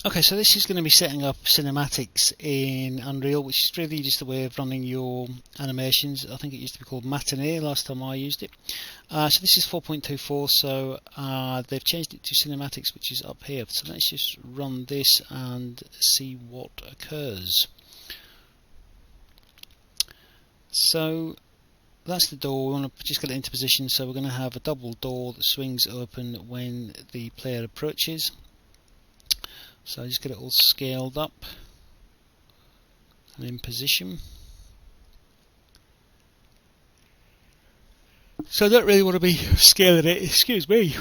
Okay, so this is going to be setting up cinematics in Unreal, which is really just a way of running your animations. I think it used to be called Matinee last time I used it. So this is 4.24, so they've changed it to cinematics, which is up here. So let's just run this and see what occurs. So that's the door. We want to just get it into position, so we're going to have a double door that swings open when the player approaches. So just get it all scaled up and in position. So I don't really want to be scaling it, excuse me,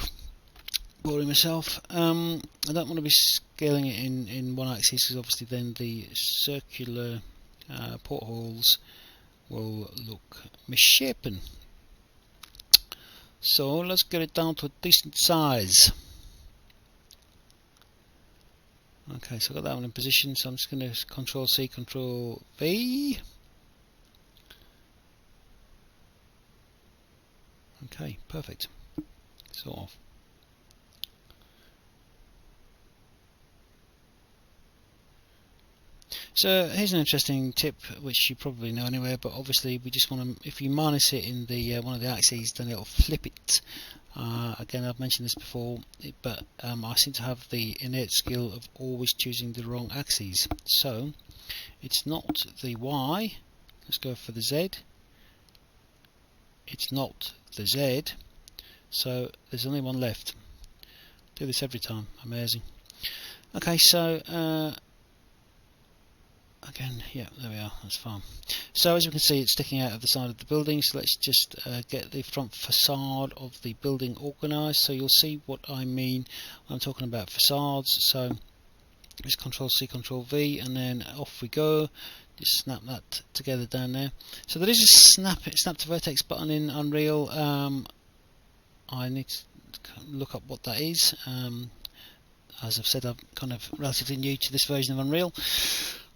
boring myself. I don't want to be scaling it in one axis, because obviously then the circular portholes will look misshapen. So let's get it down to a decent size. Okay, so I've got that one in position, so I'm just going to Control C, Control V. Okay, perfect. Sort of. So here's an interesting tip, which you probably know anyway, but obviously we just want to, if you minus it in the one of the axes, then it'll flip it. Again, I've mentioned this before, but I seem to have the innate skill of always choosing the wrong axes. So it's not the Y, let's go for the Z. It's not the Z, so there's only one left. Do this every time, amazing. Okay, so again, yeah, there we are, that's fine. So as you can see, it's sticking out of the side of the building, so let's just get the front facade of the building organised, so you'll see what I mean when I'm talking about facades. So just Control C, Control V, and then off we go. Just snap that together down there. So there is a snap to vertex button in Unreal. I need to look up what that is. As I've said, I'm kind of relatively new to this version of Unreal.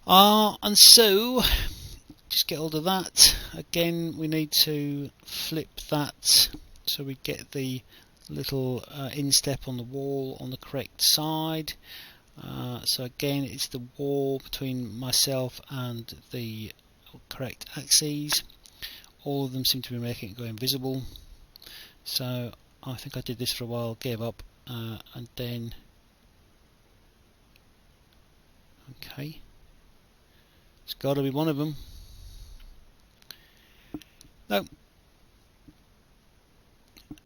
And so just get hold of that. Again, we need to flip that so we get the little instep on the wall on the correct side. So again, it's the wall between myself and the correct axes. All of them seem to be making it go invisible. So I think I did this for a while, gave up, and then okay, it's got to be one of them. No.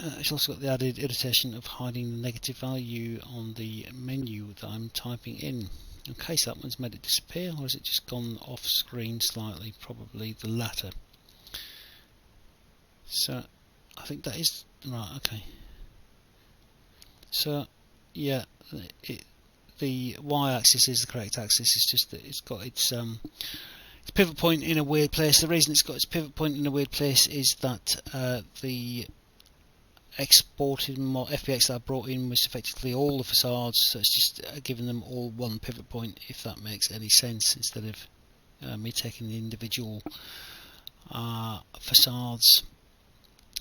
It's also got the added irritation of hiding the negative value on the menu that I'm typing in. Okay, so that one's made it disappear, or has it just gone off screen slightly? Probably the latter. So I think that is right. Okay. So yeah, the y-axis is the correct axis. It's just that it's got its pivot point in a weird place. The reason it's got its pivot point in a weird place is that the exported FPS that I brought in was effectively all the facades, so it's just giving them all one pivot point, if that makes any sense, instead of me taking the individual facades.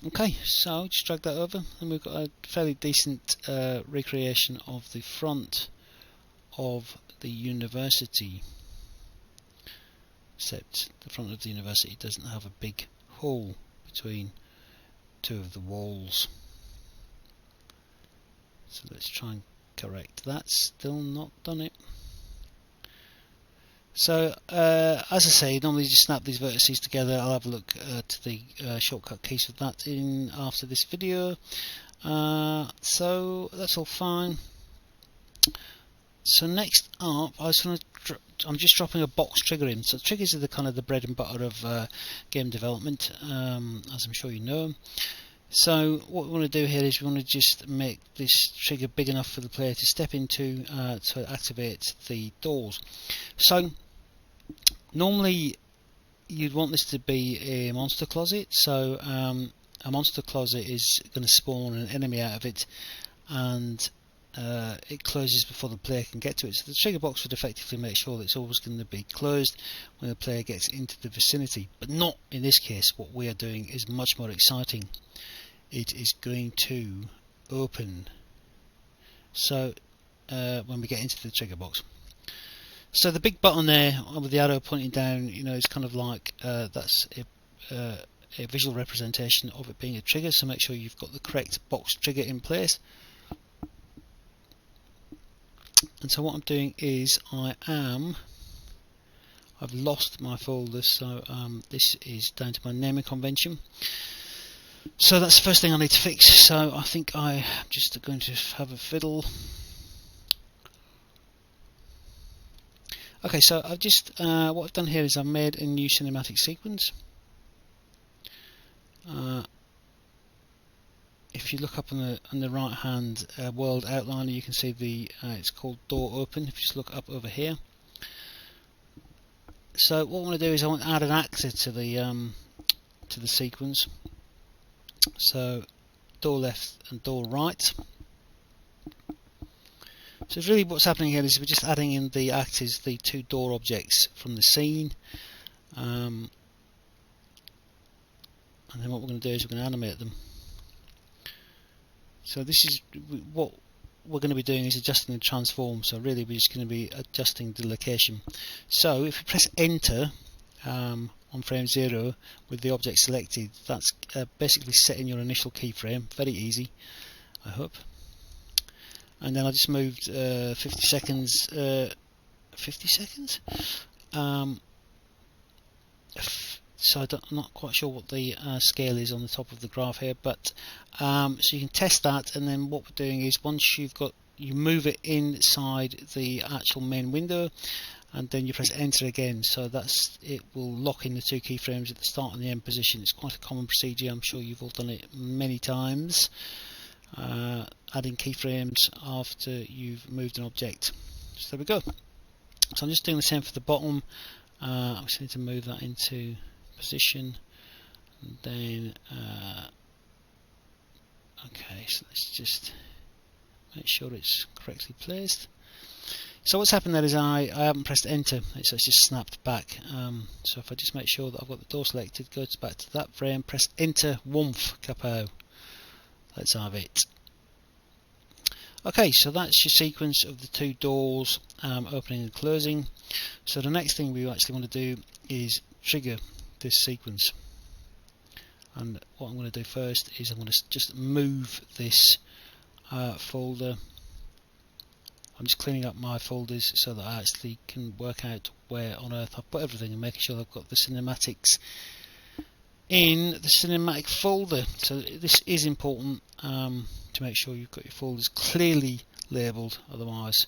Okay, so just drag that over, and we've got a fairly decent recreation of the front of the university, except the front of the university doesn't have a big hole between two of the walls. So let's try and correct that. Still not done it. So as I say, normally just snap these vertices together. I'll have a look to the shortcut keys for that in after this video. So that's all fine. So next up, I'm just dropping a box trigger in. So triggers are the kind of the bread and butter of game development, as I'm sure you know. So what we want to do here is we want to just make this trigger big enough for the player to step into to activate the doors. So normally you'd want this to be a monster closet. So a monster closet is going to spawn an enemy out of it, and it closes before the player can get to it. So the trigger box would effectively make sure that it's always going to be closed when the player gets into the vicinity, but not in this case. What we are doing is much more exciting. It is going to open. So when we get into the trigger box. So the big button there with the arrow pointing down, is kind of like that's a visual representation of it being a trigger. So make sure you've got the correct box trigger in place. And so what I'm doing is I've lost my folder, so this is down to my naming convention. So that's the first thing I need to fix. So I think I'm just going to have a fiddle. Okay, so I've just what I've done here is I've made a new cinematic sequence. If you look up on the right hand world outliner, you can see it's called door open. If you just look up over here. So what I want to do is I want to add an actor to the sequence. So door left and door right. So really what's happening here is we're just adding in the actors, the two door objects from the scene. And then what we're going to do is we're going to animate them. So this is what we're going to be doing, is adjusting the transform. So really we're just going to be adjusting the location. So if you press enter on frame 0 with the object selected, that's basically setting your initial keyframe. Very easy, I hope. And then I just moved 50 seconds. 50 seconds. So I'm not quite sure what the scale is on the top of the graph here, but so you can test that. And then what we're doing is once you move it inside the actual main window, and then you press enter again. So it will lock in the two keyframes at the start and the end position. It's quite a common procedure. I'm sure you've all done it many times. Adding keyframes after you've moved an object. So there we go. So I'm just doing the same for the bottom. I just need to move that into position, and then okay, so let's just make sure it's correctly placed. So what's happened there is I haven't pressed enter, so it's just snapped back. So if I just make sure that I've got the door selected, go back to that frame, press enter, woomph, kapow. Let's have it. Okay, so that's your sequence of the two doors opening and closing. So the next thing we actually want to do is trigger this sequence. And what I'm going to do first is I'm going to just move this folder. I'm just cleaning up my folders so that I actually can work out where on earth I've put everything, and making sure I've got the cinematics in the cinematic folder. So this is important to make sure you've got your folders clearly labelled, otherwise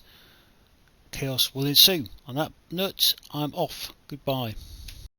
chaos will ensue. On that note, I'm off. Goodbye.